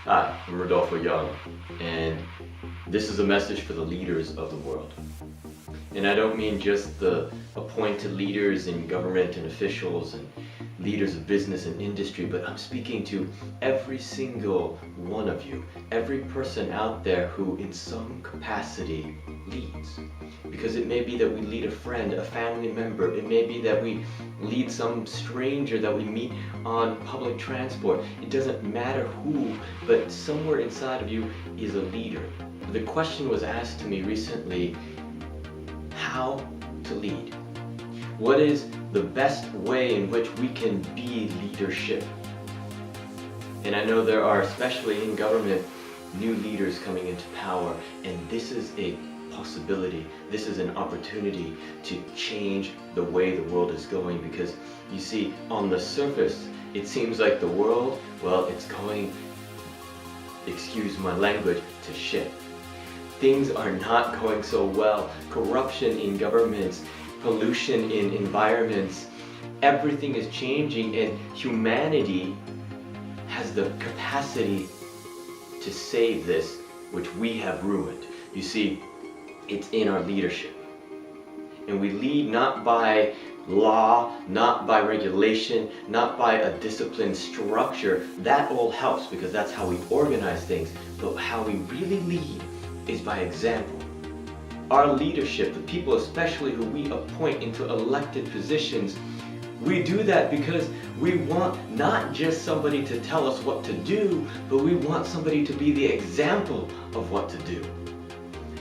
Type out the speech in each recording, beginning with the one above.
Hi, I'm Rodolfo Young, and this is a message for the leaders of the world. And I don't mean just the appointed leaders in government and officials and leaders of business and industry, but I'm speaking to every single one of you, every person out there who in some capacity leads. Because it may be that we lead a friend, a family member, it may be that we lead some stranger that we meet on public transport. It doesn't matter who, but somewhere inside of you is a leader. The question was asked to me recently, how to lead? What is the best way in which we can be leadership? And I know there are, especially in government, new leaders coming into power, and this is a possibility. This is an opportunity to change the way the world is going, because you see, on the surface, it seems like the world, well, it's going, excuse my language, to shit. Things are not going so well. Corruption in governments, pollution in environments, everything is changing, and humanity has the capacity to save this, which we have ruined. You see, it's in our leadership. And we lead not by law, not by regulation, not by a disciplined structure. That all helps because that's how we organize things. But how we really lead is by example. Our leadership, the people especially who we appoint into elected positions, we do that because we want not just somebody to tell us what to do, but we want somebody to be the example of what to do.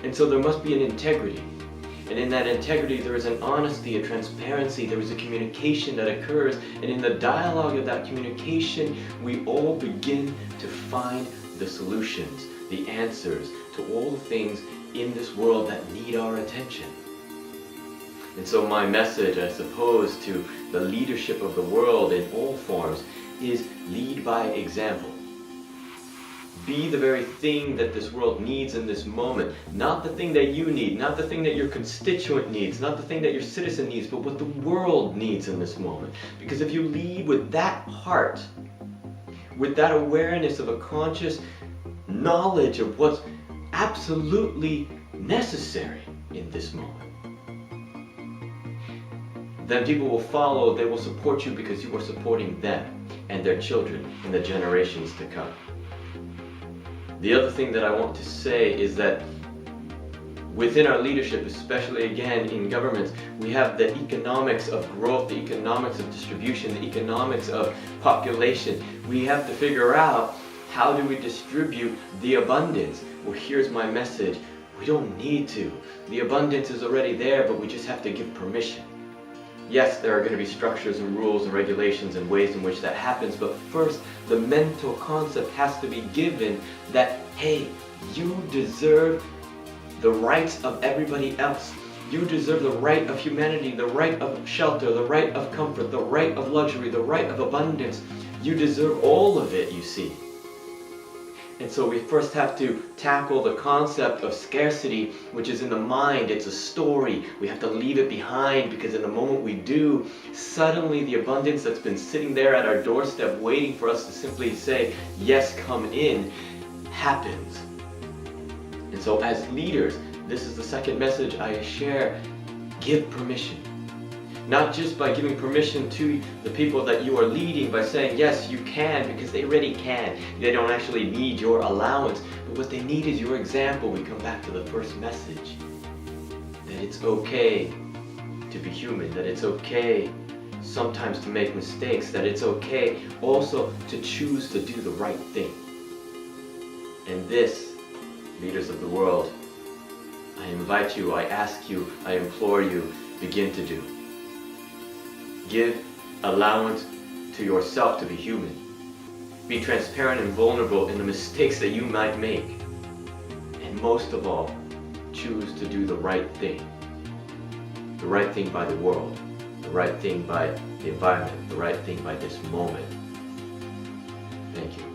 And so there must be an integrity. And in that integrity, there is an honesty, a transparency, there is a communication that occurs. And in the dialogue of that communication, we all begin to find the solutions, the answers to all the things in this world that need our attention. And so my message, I suppose, to the leadership of the world in all forms is lead by example. Be the very thing that this world needs in this moment. Not the thing that you need, not the thing that your constituent needs, not the thing that your citizen needs, but what the world needs in this moment. Because if you lead with that heart, with that awareness of a conscious knowledge of what's absolutely necessary in this moment, then people will follow, they will support you because you are supporting them and their children and the generations to come. The other thing that I want to say is that within our leadership, especially again in governments, we have the economics of growth, the economics of distribution, the economics of population. We have to figure out, how do we distribute the abundance? Well, here's my message. We don't need to. The abundance is already there, but we just have to give permission. Yes, there are going to be structures and rules and regulations and ways in which that happens, but first, the mental concept has to be given that, hey, you deserve the rights of everybody else. You deserve the right of humanity, the right of shelter, the right of comfort, the right of luxury, the right of abundance. You deserve all of it, you see. And so we first have to tackle the concept of scarcity, which is in the mind. It's a story. We have to leave it behind, because in the moment we do, suddenly the abundance that's been sitting there at our doorstep waiting for us to simply say, yes, come in, happens. And so as leaders, this is the second message I share. Give permission. Not just by giving permission to the people that you are leading by saying, yes, you can, because they already can. They don't actually need your allowance. But what they need is your example. We come back to the first message. That it's okay to be human. That it's okay sometimes to make mistakes. That it's okay also to choose to do the right thing. And this, leaders of the world, I invite you, I ask you, I implore you, begin to do. Give allowance to yourself to be human. Be transparent and vulnerable in the mistakes that you might make. And most of all, choose to do the right thing. The right thing by the world. The right thing by the environment. The right thing by this moment. Thank you.